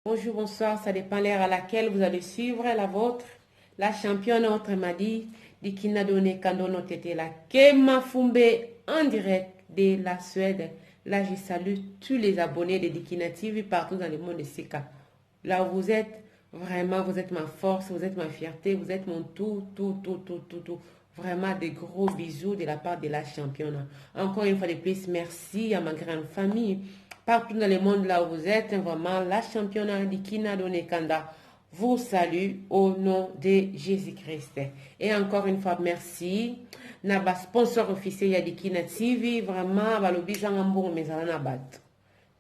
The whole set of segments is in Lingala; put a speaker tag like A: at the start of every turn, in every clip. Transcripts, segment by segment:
A: Bonjour, bonsoir, ça dépend l'heure à laquelle vous allez suivre la vôtre. La championne autrement dit, Dikina donné Kandono Tete la Kema Fumbe en direct de la Suède. Là, je salue tous les abonnés de Dikina TV partout dans le monde de Sika. Là où vous êtes, vraiment, vous êtes ma force, vous êtes ma fierté, vous êtes mon tout. Vraiment des gros bisous de la part de la championne. Encore une fois de plus, merci à ma grande famille. Partout dans le monde là où vous êtes, vraiment, la championne Dikina donné Kanda vous salue au nom de Jésus-Christ. Et encore une fois, merci. Naba sponsor officiel Dikina TV, vraiment,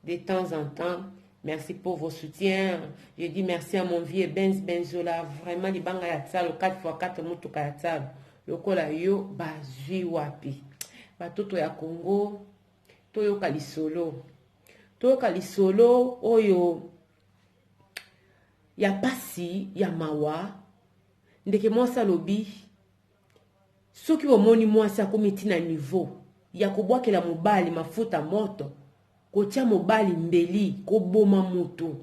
A: de temps en temps. Merci pour vos soutiens. Je dis merci à mon vieux Benzola. Vraiment, les bangs à yatsal, 4x4 mutuka yatsal. Le kola yo, bazui wapi. Batoto ya Congo, toyo kalisolo. Toyo kalisolo, oyo. Ya pasi, ya mawa. Ndeke mwasa lobi. Soki wamoni mwasa komiti na niveau. Ya kubwake la mobali, mafuta moto. Kotia mobali mbeli, koboma mutu.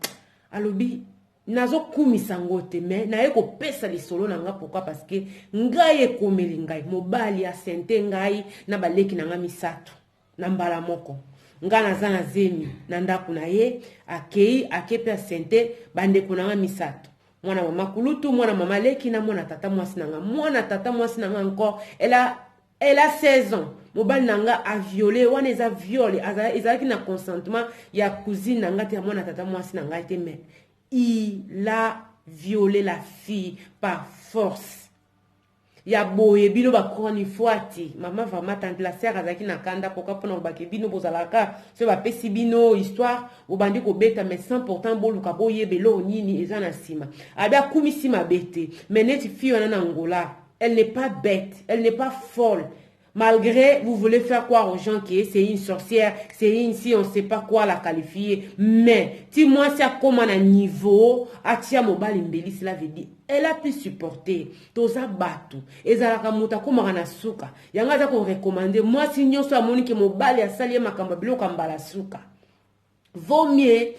A: Alobi, nazo kumisa ngote, me na ye kopesa lisolo na nga pourquoi parce que ngai ekomeli ngai, mobali asente ngai na baleki na nga misato, na mbala moko. Nga naza na zemi, na ndaku na ye, akepe asente, bande kuna nga misato. Mwana mama kulutu, mwana mama leki na mwana tata mwasi na nga. Mwana tata mwasi na nga encore, elle a 16 ans. Mobali nanga a violé, wana eza violé, ezalaki na consentement ya cousine nanga te mwana tata mwasi nanga te, mais il a violé la fille par force. Ya boye bino ba kroni fuati, mama vraiment tante la sœur azaki na kanda poka pona ba ke bino bozalaka, se ba pesi bino histoire, obandi ko beta mais sans pourtant boluka boye belo nini eza na sima. Abia kumisi mabete, mais neti fille na Angola, elle n'est pas bête, elle n'est pas folle. Malgré, vous voulez faire croire aux gens que c'est une sorcière, c'est une si on ne sait pas quoi la qualifier. Mais, si moi c'est comme un niveau, Atia Mobali Mbeli, cela veut dire, elle a pu supporter. Toza batu. Ezalaka muta kumara suka. Yanga za ko recommander. Moi, si nyon so amoni ke Mobali a sali makamba bilo kambala suka. Vaut mieux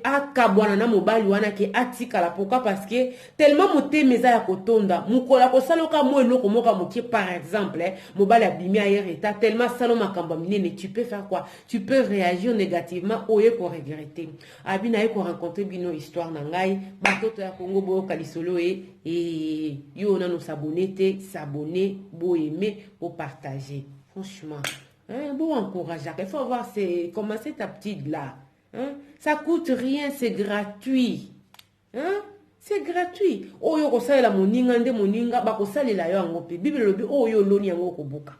A: akabwana na mobali wana ke atikala pourquoi parce que tellement moté meza ya kotonda mukola ko saloka mo eloko moka mokie par exemple mobali abimi ayer eta tellement salo makamba minene tu peux faire quoi, tu peux réagir négativement oye ko regretter abina ko rencontrer bino histoire na ngai batoto ya Congo boyo kalisolo et yo na no s'abonner bo aimer bo partager franchement bon encourager il faut voir c'est commencer ta petite là. Hein? Ça coûte rien, c'est gratuit. Hein? C'est gratuit. Oh yo kosala la moninga nde moninga ba kosala la yo angope. Bible lobi oh yo loni yango kobuka.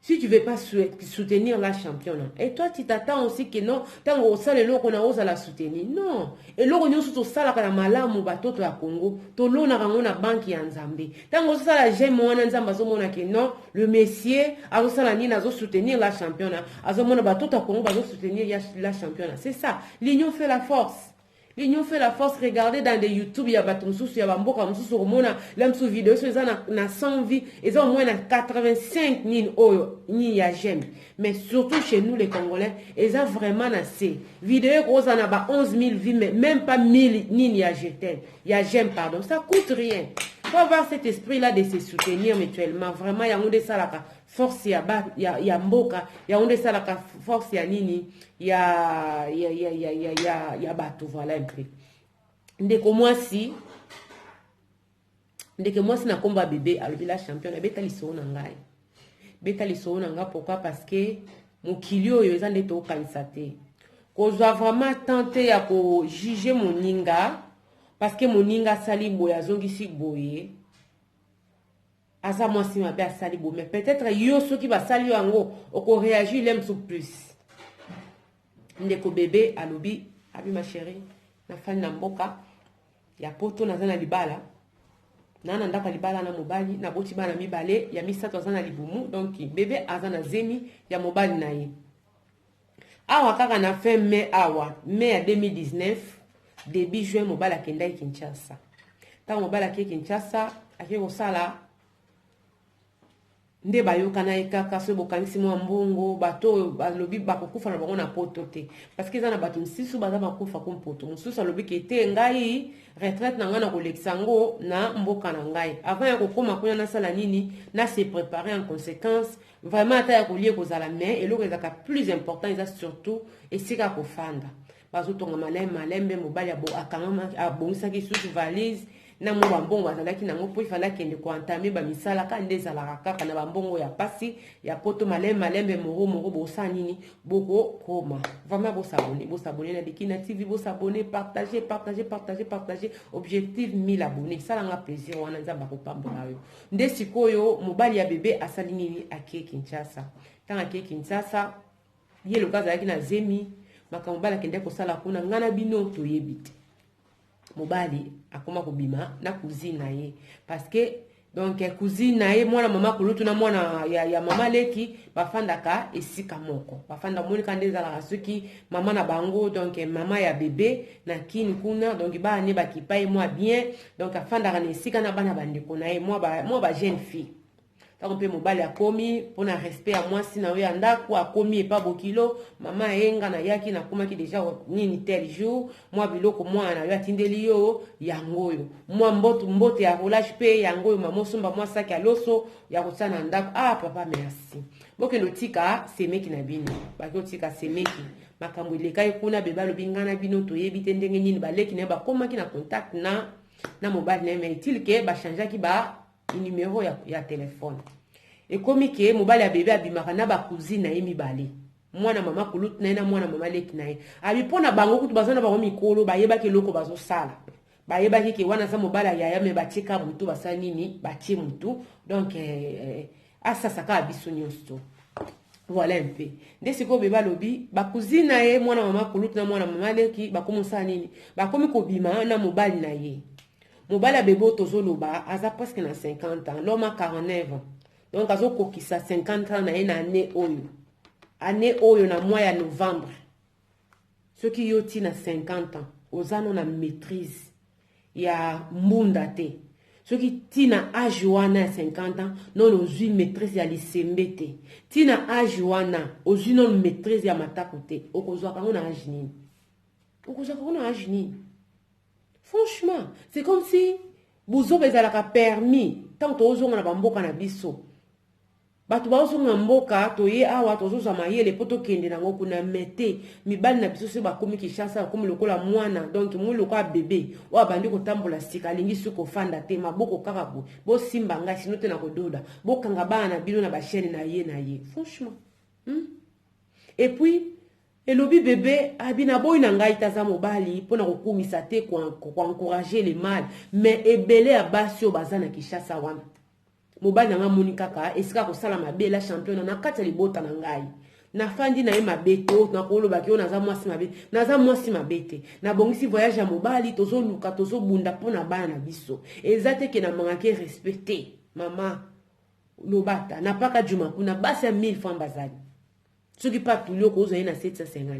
A: Si tu veux pas soutenir la championne, et toi tu t'attends aussi que non, tango osala lo kona osa la soutenir. Non. Et lo konyo to sala kala malamu batoto ya Congo, to lona rango na banki ya Nzambe. Tango sala j'aime mona Nzamba zo mona que non, le messier a sala ni nazo soutenir la championne. Azo mona batoto ya Congo bazo soutenir la championne. C'est ça. L'union fait la force. L'union fait la force. Regardez dans des YouTube, il y a Batumsous, il y a Bamboka, Msous, Romona, l'homme sous vidéo, ils ont 100 vies, ils ont au moins 85 000 ni ya j'aime. Mais surtout chez nous, les Congolais, ils ont vraiment assez. Vidéo, gros, on a 11 000 vies, mais même pas 1000 ni ya j'aime, pardon. Ça coûte rien. Il faut avoir cet esprit-là de se soutenir mutuellement. Vraiment, il y a un de ça là. Force ya mboka ya onde sala ka force ya nini ya bato voilà un peu ndeko mwasi na komba bébé alobi la championne beta liso na ngai pourquoi parce que mokili oyo eza nde tokanisa te kozwa vraiment tenter ya ko juger moninga parce que moninga sali boye azongisi boye Asa moi si ma belle sali bo mais peut-être yo ceux qui va sali yango oko réagir l'aime sous plus ndeko bébé alobi abi ma chérie na fan na mboka ya poto na zana libala na ndaka libala na mobali na boti bana mibale ya misato zana libumu donc bébé azana zemi ya mobali na ye awa kaka na fin mai ya 2019 début juin mobali akenda Kinshasa ta mobali akenda Kinshasa akeko sala nde bayokana ekaka so bokanisi mwa mbongo bato balobi bakokufa na bango na poto te parce que ezana bato misusu baza bakufa ko mpoto mosusu alobi ke te ngai retraite na ngai na kolekisa ngo na mboka na ngai avant ya kokoma kuna nasala nini na se préparer en conséquence vraiment ata ya kolie kozala mais eloko ezaka plus important eza surtout esika kofanda bazotonga malembe mobali akangama abongisaki susu valise na mo bambongo azalaki nango po ifala kende ko entame ba misala ka ndeza la kaka na bambongo ya pasi ya poto malembe moro bosa nini boko koma vraiment bo s'abonner na Bikina TV bo s'abonner partager objectif 1000 abonnés ça nga plaisir wana nzamba ko pambola yo nde sikoyo mobali ya bébé asali nini ake Kinshasa tanga ke Kinshasa ye lo kazalaki na zemi makamobala kende ko sala kuna ngana bino toyebite mobali akoma kobima na cousine na ye parce que donc cousine na ye mwana mama kulutu na mwana ya mama leki bafandaka esika moko bafanda monika ndeza la soki mama na bango donc mama ya bébé na kini kuna donc ba ne bakipai moi bien donc afandaka na esika na bana bandeko na ye moi ba jeune fille tant que mobali akomi pour na respect à moi si na we andako akomi e pas bokilo mama enga na yaki na komaki déjà nini tel jour moi biloko moi na yo atindeli yo yangoyo moi mbote ya roulage pe yangoyo mama somba moi saki ya loso ya kosana ndako papa merci boke notika semeki na bino baki otika semeki makambo lekai kuna beba lobingana bino toyebi te ndenge nini baleki na bakomaki na contact na mobali na mais tilke ba changeaki ba numéro ya téléphone et comme que mobali ya bébé abimaka na ba cousine na ye mibale mwana mama kulut na mwana mama leki na ye abipona bango kutu bazana bango mikolo bayebaki loko bazosala bayebaki ke wana za mobali ya me batika mutu basala nini batie mutu donc asasaka biso nyonso voilà un peu nde siko beba lobi ba cousine na ye mwana mama kulut na mwana mama leki bakomosa nini bakomi kobima na mobali na ye mobala bebo tozoloba aza presque na 50 ans l'homme a 49 ans donc azo kokisa 50 ans na ye na année oyo na mois ya novembre ceux qui yoti na 50 ans ozano na maîtrise ya mbunda te ceux qui tina âge wana ya 50 ans non ozui maîtrise ya lisembe te tina âge wana ozui non maîtrise ya matako te okozwaka ngo na âge nini franchement, c'est comme si vous avez permis tant que vous avez mboka na biso. Batu ba osonga mboka to ye awa to zo ma ye le poto kende na ngoku na mete mibali na biso se ba komi Kinshasa komi lokola mwana donc mu lokola bébé wa bandi ko tambola sika lingi suko fanda te maboko kaka bo simba nga sino te na kododa bo kanga bana na bino na ba chaîne na ye franchement et puis elobi bébé abina boy na ngai taza mobali pona kokumisa te ko encourager les mâles mais ebele abasio bazana Kinshasa wana mobali na nga moni kaka esika ko sala mabe la champion na kati libota na ngai na fandi na ye mabeto na koloba ki ona za mwasi mabete na bongisi voyage ya mobali tozo luka tozo bunda pona bana na biso ezate ke na mangake respecter mama lobata na paka juma kuna basi ya 1000 francs bazali soki pas tulio ko zo na 750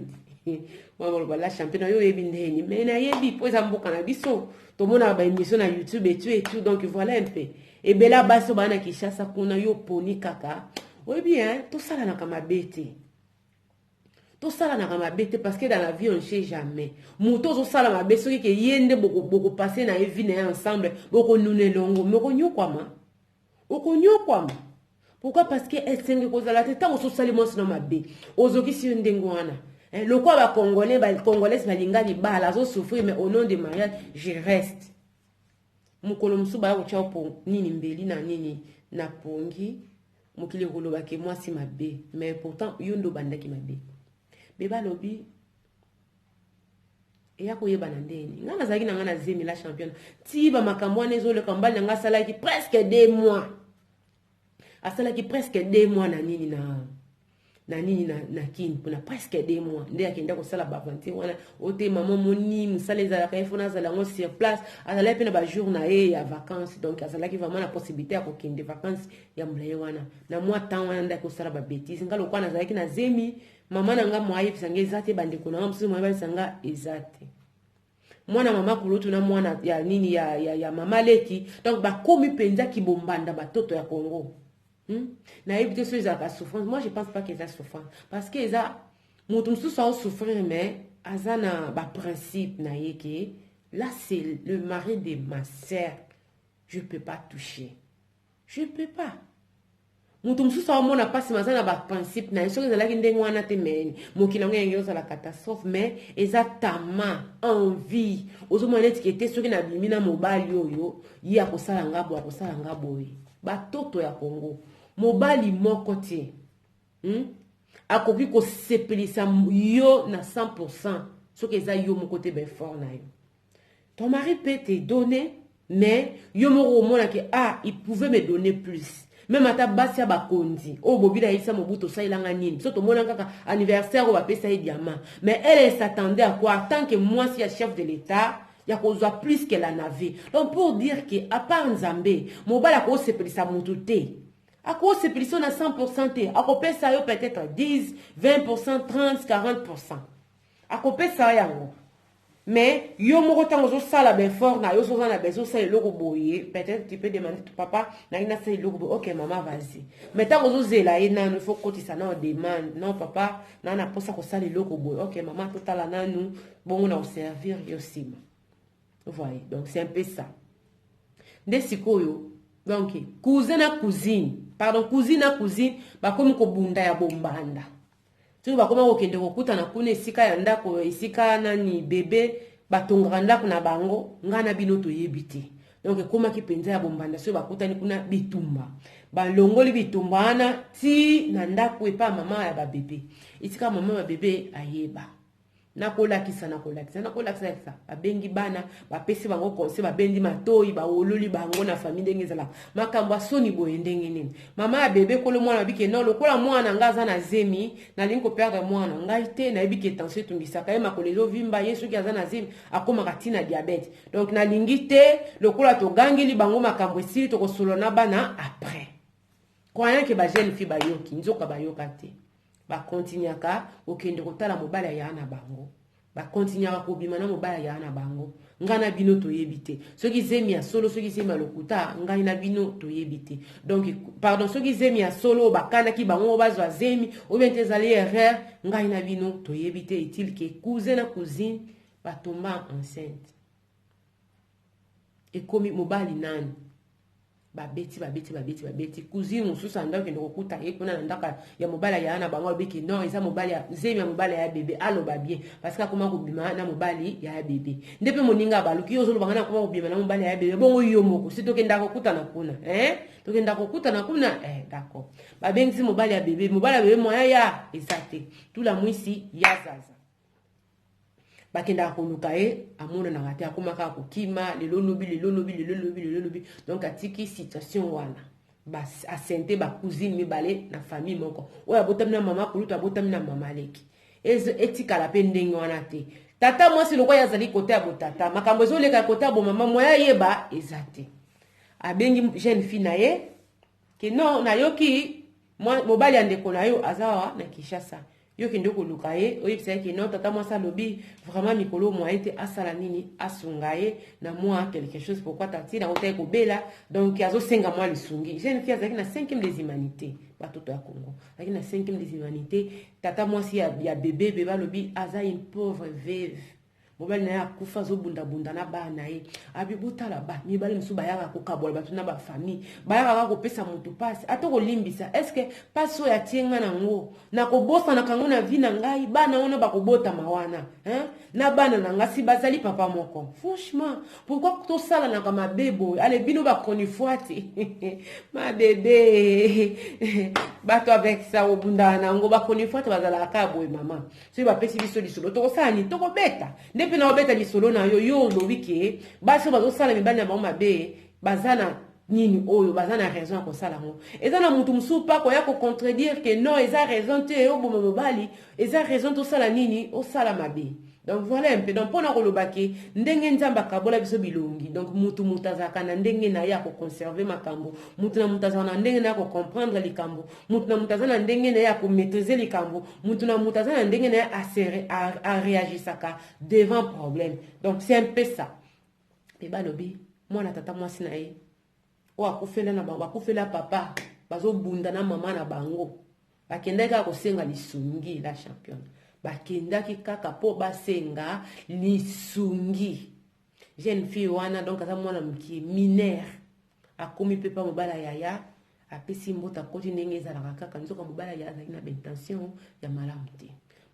A: Moi la championne yo yebi ndeni mais na yebi po za mboka na biso to mona ba émission na YouTube et tout donc voilà un peu et bela baso bana Kinshasa kuna yo poni kaka oui bien tout ça là na kama bete tout ça là na kama bete parce que dans la vie on ne sait jamais muto zo sala ma beso ki yende beaucoup passer na vie na ensemble beaucoup nous ne longo mais konyo kwa ma okonyo kwa ma. Pourquoi? Parce que elle cause la tête au social moi sinon ma bé ozoki si ndengwana le quoi va congolais balinga li bala zo souffrir mais au nom de mariage je reste mukolo musuba ko chapo nini mbeli na nini na pongi mukile koloba ke moi si ma bé mais pourtant yondo bandaki ma bé beba lobi et ya koyeba na ndeni ngana zaki na ngana zemi la championne ti ba makambo anezo le kambali nga sala ki presque 2 mois. Asala ki presque 2 mois na nini na kin pona presque 2 mois nde akenda ko sala ba vanti wana ote maman moni musale za ka ifona za lango sur place asala pe na ba jour na ya vacances donc asala ki vraiment la possibilité ya ko kende vacances ya mulaye wana na moi temps wana nda ko sala ba bêtises ngalo kwa na za ki na zemi mama na nga mwaye pisanga ezate bande ko na msumu mwaye pisanga ezate mwana mama kulutu na mwana ya nini ya mama leki donc ba komi penza ki bombanda batoto ya Congo. Na éviter ceux qui ont souffrance. Moi, je ne pense pas qu'ils ont souffrance. Parce qu'ils ont souffrir, mais ils ont un principe. Là, c'est le mari de ma sœur. Je ne peux pas toucher. Je ne peux pas. Mutum susa mo na pasi mazana ba principe na so ezala ki ndengo wana te meni mokila ngenge yoza la catastrophe mais ezatama envie ozo mo net ki était soki na bimina mobali oyo yi akosala ngabo ba toto ya Congo mobali moko te akoki ko sepelisa yo na 100% soki eza yo mo côté ben fort na yo ton mari peut te donner mais yo mo mona ke il pouvait me donner plus. Même à ta base ya bakondi o bobila isa mobuto sa ilanga nini so to mona kaka anniversaire o ba pesa e diamant mais elle s'attendait à quoi tant que moi si chef de l'état ya kozwa plus qu'elle en avait donc pour dire que à part Nzambe mobala ko sepelisa mutu te ako sepelisa na 100% te ako pesa yo peut-être 10 20% 30 40% ako pesa yango. Mais yo moko tango zo sala ben fort na yo so na besoin ça eloko boye peut-être tu peux demander to papa na ina ça eloko OK maman vas-y mais tango zo zela ina il faut que ça na demande non papa na na posa ko sala eloko boye OK maman totala nanu bon na servir yo sima. Vous voyez donc c'est un peu ça nde sikoyo donc cousine na cousine ba komi ko bunda ya bombanda. Tu vas comment okende kokuta na kuna esika ya ndako esika nani bébé batongaka ndako na bango ngana bino to yebite donc koma ki penza ya bombanda so bakuta ni kuna bitumba balongoli bitumba ana ti na ndako epa mama ya ba bébé esika mama ya bébé ayeba nakolakisa babengi bana bapesi bango conseil babendi matoi baololi bango na famille ndenge ezala makambo asoni boye ndenge nini mama ya bebe kolo mwana bike no lokola mwana ngaza na zemi na linko perdre mwana ngai te na bike tension tungisaka ye makolezo vimba yesu ki azana zemi akoma katina diabète donc na lingi te lokola to gangeli bango makambo esili to kosolona bana après croyant que ba jeune fille bayoki nzoka bayoka te ba continuaka okende kotala mobala ya na bango ba continuaka kobima na mobala ya na bango ngana bino to yebite soki zemi ya solo soki zemi ya lokuta ngai na bino to yebite donc pardon soki zemi ya solo bakana ki bango bazwa zemi ou bien tezali erreur ngai na bino to yebite est-il que cousin na cousine ba tomba enceinte et komi mobali nani babeti cousine mususa ndako kende kokuta ye kuna ndaka ya mobala ya na bango biki non eza mobali ya zemi ya mobali ya bébé aloba bien parce que akoma kobima na mobali ya bébé ndepe moninga baluki yo zolo bangana koma kobima na mobali ya bébé bongo yo moko si tokenda kokuta na kuna tokenda kokuta na kuna d'accord babengi mobali ya bébé moya ya ezate tout la mwisi ya zaza bakenda koluka amona na ngati akomaka kokima lelo lobi donc atiki situation wana bas asente ba cousine mibale na famille moko oya botamina mama kuluta botamina mama leki etika la pendenge wana te tata mwasi lokwa yazali kote ya botata makambo ezoleka kote ya bo mama moya yeba ezate abengi jeune fille na ye ke non na yoki mobali andeko na yo azawa na Kinshasa yo kende koluka ye oyebisa ke non tata mwasi alobi vraiment mikolo mwa ete asala nini asunga ye na mwa quelque chose pourquoi tati na otaye kobela donc azosenga mwa lisungi jeune fille azalaki na 5e des humanités batoto ya Congo azalaki na 5e des humanités tata mwasi ya bébé bébé alobi aza une pauvre veuve mobali na ye akufa azobundabunda na bana ye abi botala ba mibali mosusu bayaka kokabola bato na bafamille bayaka kaka kopesa motu pasi ata kolimbisa estce pasi oyo atie nga nango nakobosanaka yango na vi na ngai bana wana bakobotama wana na bana na nga si bazali papa moko franchement pourquoi tosalanaka mabe boye ale bino bakoni fwati mabebe bato avec ça obundaka nango bakoni fwati bazalaka boye mama soki bapesi biso lisolo tokosala nini tokobeta ndepe na obeta lisolo na yo olobi ke basi bazosala mibali na bango mabe bazana nini oyo bazana raison ya kosala ngo eza na mutu mosusu pa koya kocontredire ke non eza raison te oboma mobali eza raison tosala nini osala mabe donc voilà un peu donc pona koloba ke ndenge nzambe akabola biso bilongi donc mutu azalaka na ndenge na ye ya koconserve makambo mutu na mutu azalaka na ndenge na ye ya kocomprendre likambo mutu na mutu aza na ndenge na ye ya komaîtriser likambo mutu na mutu aza na ndenge na ye areagisaka devant problème donc c'est un peu ça pe balobi mwana tata mwasi na ye oyo akufela na bango akufela papa bazobunda na mama na bango bakendaki kaka kosenga lisungi la championne bakendaki kaka po basenga lisungi jeune fille wana donc aza mwana mokie minere akomi mpe pa mobala yaya apesi mbota koti ndenge ezalaka kaka nzoka mobala yaya azalaki na baintention ya malamu te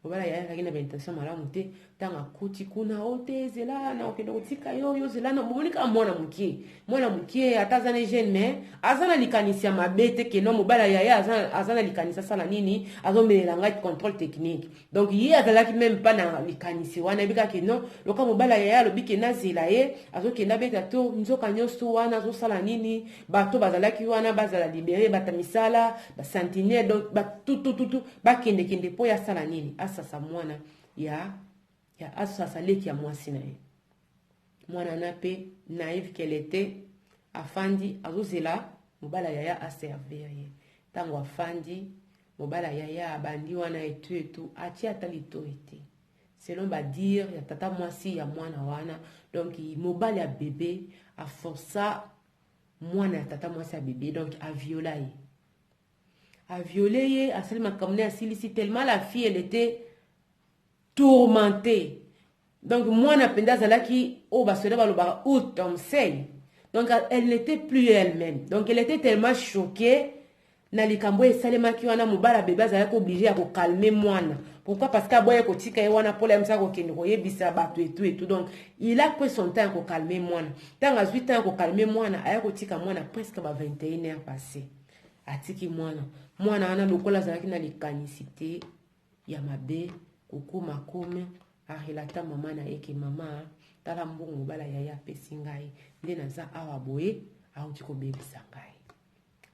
A: mobala yaya azalaki na baintention malamu te ntango akoti kuna o te ezela na okende kotika yo ozela na momonika mwana mokie ata aza na jeune mais aza na likanisi ya mabe te ke no mobala yaya aza na likanisi asala nini azomelela ngai contrôle technique donc ye azalaki même pas na likanisi wana ebika ke non loka mobala yaya alobi ke nazela ye azokenda beta to nzoka nyonso wana azosala nini bato bazalaki wana bazala libéré bata misala basentinelle donc batutututu bakendekende mpo ya asala nini asasa mwana ya asasa leki ya mwasi na ye mwana na pe naïve qu'elle était afandi azozela mobala yaya aservir ye ntango afandi mobala yaya abandi wana etu atie ata litoi te selon badire ya tata mwasi ya mwana wana donc mobala ya bebe aforça mwana ya tata mwasi ya bebe donc aviola ye aviolé ye asali makambo ne asilisi tellement la fille elle était tourmentée donc mwana penda zalaki o basoda balobaka utomsei donc elle n'était plus elle-même donc elle était tellement choquée na likambo esalemaki wana mobala bebe azalaki obligé ya kokalme mwana pourquoi parce que aboye kotika ye wana mpola ya mosaka kokende koyebisa bato etu donc il a pris son temps ya kokalme mwana ntango azwi temps ya kokalme mwana aya kotika mwana presque ba 21 heures passé atiki mwana wana lokola azalaki na likanisi te ya mabe kokoma kome arelata mama na ye ke mama tala mbongo mobala yaya apesi ngai nde naza awa boye auti kobebisa ngai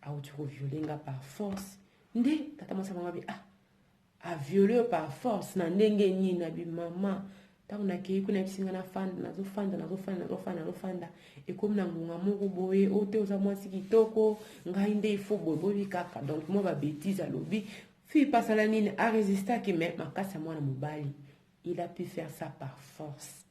A: auti koviole nga par force nde tata mwasi mama bi aviole par force na ndenge nini na bi mama ntango nakei kuna bisinga nazofanda ekomi na ngonga moko boye o te oza mwasi kitoko ngai nde ifo boye boyebi kaka donc mwa babétise alobi fille pasala nini arésistaki me makasi ya mwana mobali il a pu faire ça par force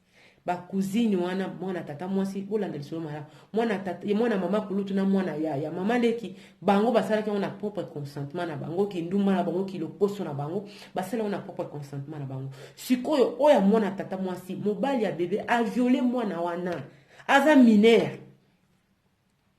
A: bacousine wana mwana tata mwasi bolanda lisolo mala mwana mama kulutu na mwana ya mama leki bango basalaki na propre consentement na bango ki nduma na bango ki lokoso na bango basala na propre consentement na bango sikoyo oya mwana tata mwasi mobali ya bébé a violé mwana wana aza mineur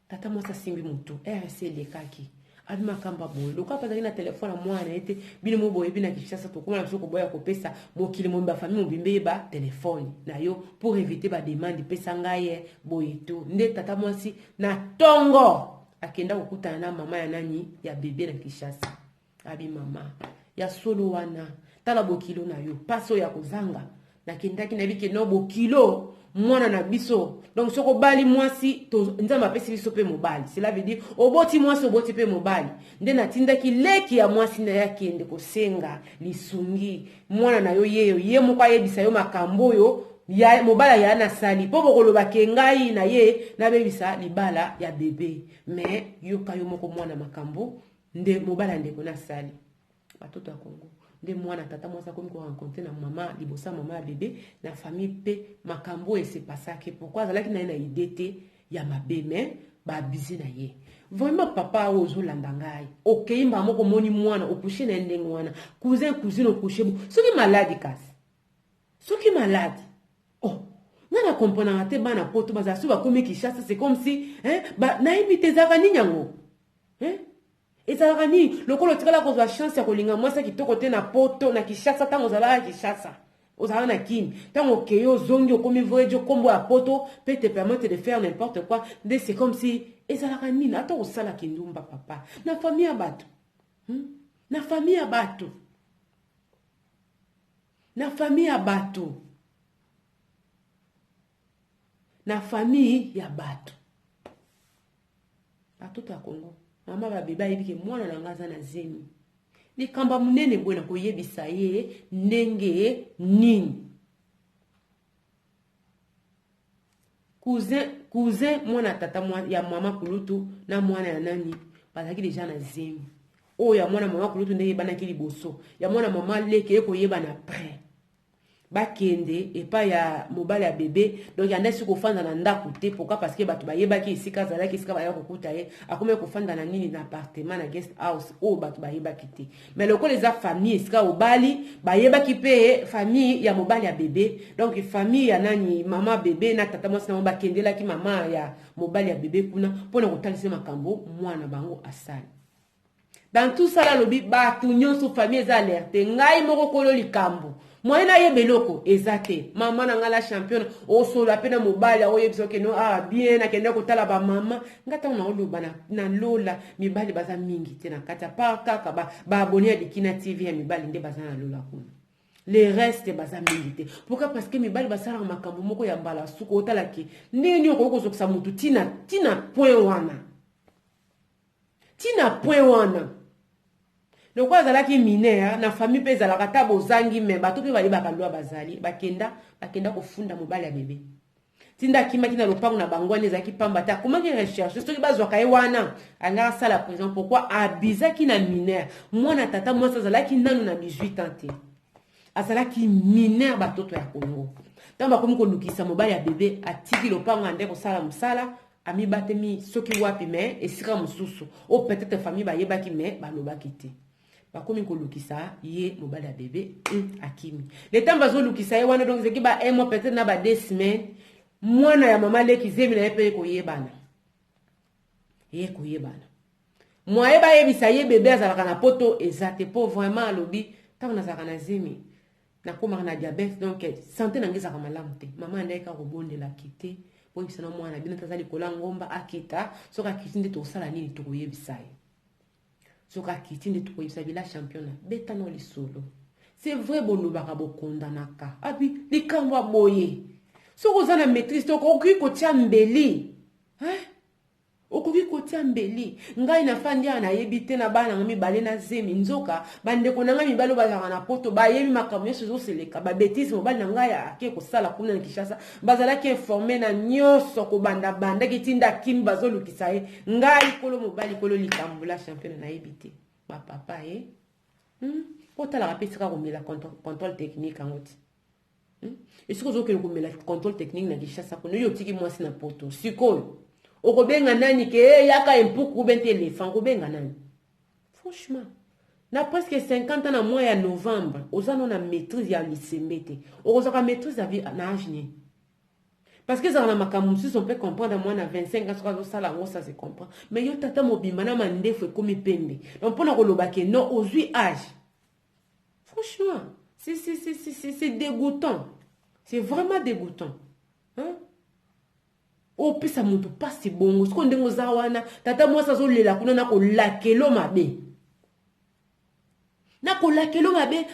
A: tata mwasi simbi mutu RC lekaki adima kamba boye loka pazaki na telefone ya mwana ete bino mo boye bina kishasa to komala biso ko boya kopesa mokili mo ba famille mo bimbe ba telefone na yo pour éviter ba demande pesa ngaye boye to nde tata mwasi na tongo akenda kokutana na mama ya nani ya bébé na Kishasa abi mama ya solo wana tala bokilo na yo paso ya kozanga na kendaki na bike no bokilo mwana na biso donc soko bali mwasi to nzamba pesi biso pe mobali cela veut dire oboti mwasi oboti pe mobali nde natindaki leki ya mwasi na yake ende kosenga lisungi mwana na yo yeyo ye moko ayebisa yo makambo yo ya mobala ya na sali po bokoloba ke ngai na ye na bebisa libala ya bébé mais yo kayo moko mwana makambo nde mobala ndeko na sali batoto ya Kongo nde mwana tata mwasi akomi ko rencontrer na mama libosa mama ya bébé na famille pe makambo ese pasaki pourquoi azalaki na ye na idée te ya mabe mais babize na ye vraiment papa ozolanda ngai okei mba moko moni mwana okushe na ndenge wana cousin cousine okushe bo soki malade kasi soki malade oh nana comprendre te bana poto baza su ba komi Kinshasa c'est comme si ba nayibi te zaka ni nyango ezalaka nini lokolo tikala kozwa chance ya kolinga mwasi kitoko te na poto na Kinshasa ntango ozalaka Kinshasa ozalaka na kini ntango okeyo ozongi okomi voyejo kombo ya poto pe te permettre de faire n'importe quoi nde c'est comme si ezalaka nini ata kosala kindumba papa na famille ya bato na famille ya bato na famille ya bato na famille ya bato batoto ya Congo mama ba beba yebike mwana na ngaza na zemi likamba munene bwena koyebisa ye ndenge nini cousin mwana tata ya mama kulutu na mwana ya nani bazaki deja na zemi o ya mwana mama kulutu ndenge banaki liboso ya mwana mama leke koyeba na près bakende epa ya mobile ya bébé donc yanda siko fanda na ndako te pourquoi parce que bato bayebaki isika zalaki isika baya kokuta ye akome kofanda na nini na appartement na guest house o bato bayebaki te mais loko les famille isika obali bayebaki pe famille ya mobile ya bébé donc famille ya nani mama bébé na tata mwasi na bakendelaki mama ya mobile ya bébé kuna pona kotalisa makambo mwana bango asali dans tout ça la lobi bato nyonso famille za alerte ngai moko kolo likambo moyena ye beloko ezate mama na ngala champion o solo apena mobali o yebso ke no bien akende ko tala ba mama ngata na oloba na lola mibali baza mingi te na kata pa kaka ba abonné dikina TV ya mibali nde baza na lola kuna les restes baza mingi te pourquoi parce que mibali basala makambo moko ya mbala suko otala ki nini okoko zokisa mutu tina point wana le quoi zalaki mineur na famille pe zalaka ta bozangi me bato pe bali bakalwa bazali bakenda kofunda mobali ya bébé tinda kimaki na lopango na bangwane zaki pamba ta comment que recherche soki bazwaka ye wana anga sala prison pourquoi abizaki na mineur mwana tata mwasa zalaki nanu na 18 ans te azalaki mineur batoto ya Congo tamba komi ko lukisa mobali ya bébé atiki lopango ande ko sala musala ami batemi soki wapi me esika mususu o peut-être famille bayebaki me balobaki te bakomi ko lukisa ye mobali ya bébé akimi le temps bazo lukisa ye wana donc zeki ba un mois peut-être na ba 2 semaines mwana ya mama leki zemi na epe ko yebana moye ba yebisa ye bébé azalaka na poto ezate pour vraiment lobi tant na zaka na zemi na koma na diabète donc santé na ngeza kama lamte mama ndeka ko bondela kité po yebisa na mwana bina tazali kola ngomba akita soka kitinde to sala nini to yebisa ye soka kitinde to yebisa bila championnat beta no li solo c'est vrai bolobaka bokondanaka abi likamwa boye soko za na maîtrise to ko tia mbeli okoki kotia mbeli ngai na fandi ana yebite na bana ngami bale na zemi nzoka bande ko nanga mibalo bazaka na poto ba yebi makamyo sezo seleka ba bêtise mobali na ngai ake ko sala kuna na Kinshasa bazala ki informer na nyoso ko banda kitinda kimba zolukisa ye ngai kolo mobali kolo likambula champion na yebite ba papa kota la rapesika ko mela contrôle technique angoti est-ce que zo ke ko mela contrôle technique na Kinshasa ko no yotiki mwasi na poto sikoyo okobenga nani ke yaka impuku bente éléphant kobenga nani franchement na presque 50 ans na mois ya novembre ozano na maîtrise ya lycée okozaka maîtrise na âge ni parce que ça na makamusi on peut comprendre moi na 25 ans ça sala ngo ça se comprend mais yo tata mobimba na mandefo komi pembe donc pona koloba ke non ozui âge franchement c'est dégoûtant c'est vraiment dégoûtant opesa mutu pasi bongo siko ndengo za wana tata mwasa zolela kuna na ko lakelo mabe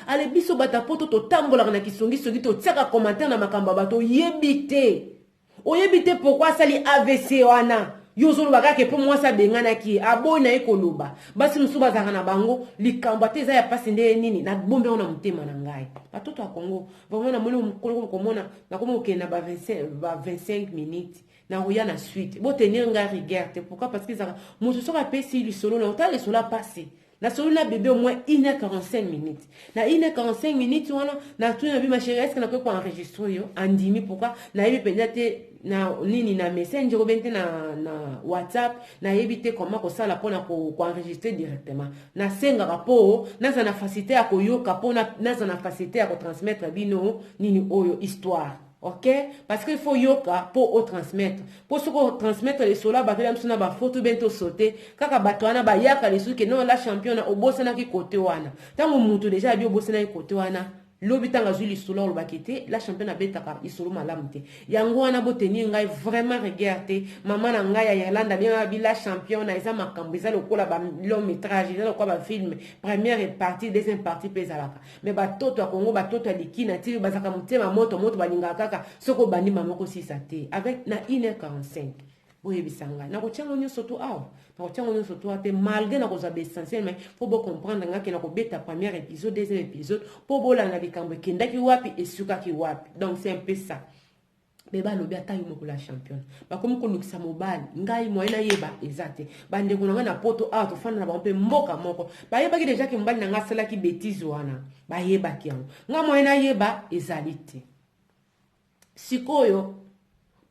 A: ale biso bata poto to tambola na kisongi soki to tiaka commentaire na makamba bato yebite oyebite pourquoi sali AVC wana yozolo bakake po mwasa bengana ki abona ekoloba basi musuba zaka na bango likamba te za ya pasi nde nini na bombe ona mutema na ngai batoto ya Congo vraiment na moni komona na komo ke na ba 25 minutes na roya na suite bo tenir nga rigueur pourquoi parce que ça mutu soka pesi li solo na otale sola passé na solo na bébé au moins 1h45 minutes na 1h45 minutes wana na tout na bi ma chérie est-ce que na ko enregistrer yo andimi pourquoi na yebi peut-être na nini na messenger ou bien na WhatsApp na yebi te comment ko sala pona ko enregistrer directement na senga rapo na za na facilité ya ko yoka pona na za na facilité ya ko transmettre bino nini oyo histoire. Ok, parce qu'il faut yoka pour transmettre. Pour ce qu'on transmettre les sola, bah même si on a photo bientôt sauté. Kaka batouana ba yaka les sous que non la championne au bossana qui côté wana. Tant mon moutou déjà bio bossana qui côté wana. L'obitanga zuli solo le bakete la championne a betaka isolo malamte. Yango wana boteni ngai vraiment regardé. Maman na ngai ya Irlanda bien bi la championne na isa makambo isa lokola ba long métrage isa lokola ba film première partie deuxième partie pezalaka. Mais ba toto ya Congo ba toto ya likina ti bazaka mutema moto balinga kaka soko bandi mamoko sisate avec na 1h45. Oui, bisanga. Na kotiango nyonso to awa. Na kotiango nyonso to ate malgré na koza essentiel mais faut bien comprendre nga ke na ko beta premier épisode, deuxième épisode pour bolanda likambo kendaki wapi esukaki wapi. Donc c'est un peu ça. Beba lobi ata yo moko la championne. Ba komi ko lukisa mobali, ngai moyena yeba exacte. Ba ndeko na nga na poto awa to fana na ba mpe mboka moko. Ba yeba ki déjà ke mbali na nga sala ki bêtise wana. Ba yeba ki yango. Nga moyena yeba ezalite. Sikoyo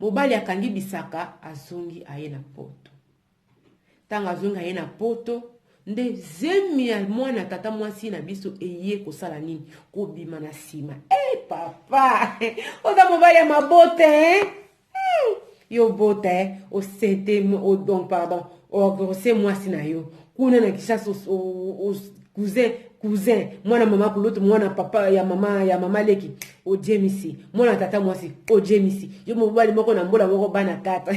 A: mobali akangi bisaka azongi aye na poto. Tanga azongi aye na poto nde zemi ya mwana tata mwasi na biso eye kosala nini ko bima na sima. Papa, oza mobali ya mabote hein? Yo bote o sete o donc pardon o grosse mwasi na yo. Kuna na kishasa o cousin mwana mama kuloto mwana papa ya mama leki o jemisi mwana tata mwasi o jemisi yo mobali moko na mbola moko bana tata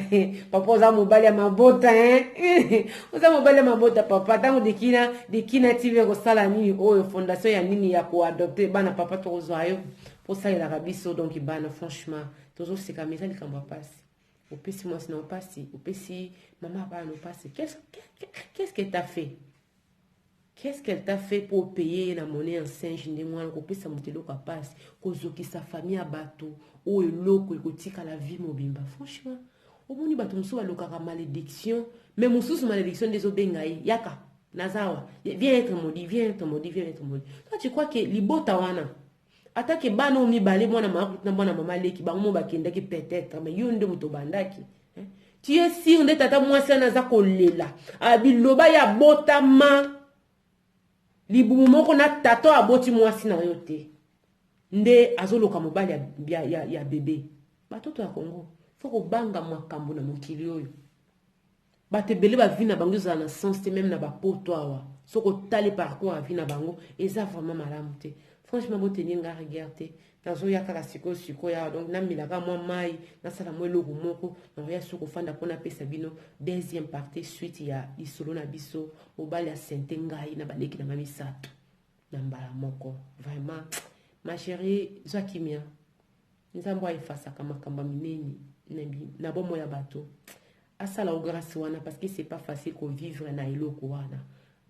A: papa oza mobali ya mabota hein oza mobali ya mabota papa tango dikina TV ko sala nini o fondation ya nini ya ko adopter bana papa to ozo pour ça il a rabiso donc bana franchement toujours c'est comme ça likambo passe au pesi moi sinon passe au pesi maman ba no passe qu'est-ce que t'as fait? Qu'est-ce qu'elle t'a fait pour payer la monnaie en singe de moi ko pesa motelo ka passe ko zoki sa famille à bateau o eloko ekotika la vie mobimba franchement au moni bato muso baloka ka malédiction mais mususu malédiction des obengai yaka nazawa viens être maudit viens être maudit viens être maudit toi tu crois que libota wana atake bano mi balé mwana na mwana mama leki bango bakendaki peut-être mais yo nde muto bandaki tu es sûr de tata mwasi naza kolela abiloba ya botama libumu moko na tato aboti mwasi na yo te nde azoloka mobali ya bébé batoto ya Congo faut ko banga makambo na mokili oyo batebele ba vie na bango za na sens te même na ba poto awa soko tali parcours a vie na bango eza vraiment malamu te franchement boteni nga regarder nazo ya kaka siko ya donc na milaka moi mai na sala moi logo moko na ya soko fanda pona pesa bino deuxième partie suite ya isolo na biso mobali ya sente ngai na baleki na mamisato na mbala moko vraiment ma chérie Zakimia nzambo aifasa kama kamba mineni na bomo ya bato asala o grâce wana parce que c'est pas facile ko vivre na eloko wana.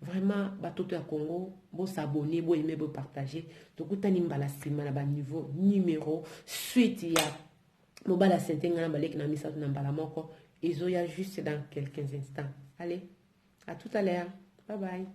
A: Vraiment, batoto ya Congo, bon s'abonner, bon aimer, bon partager. Donc, vous avez un niveau numéro suite ya mobile sentenga na balek na misa na mbalamoko. Ils ont juste dans quelques instants. Allez, à tout à l'heure. Bye bye.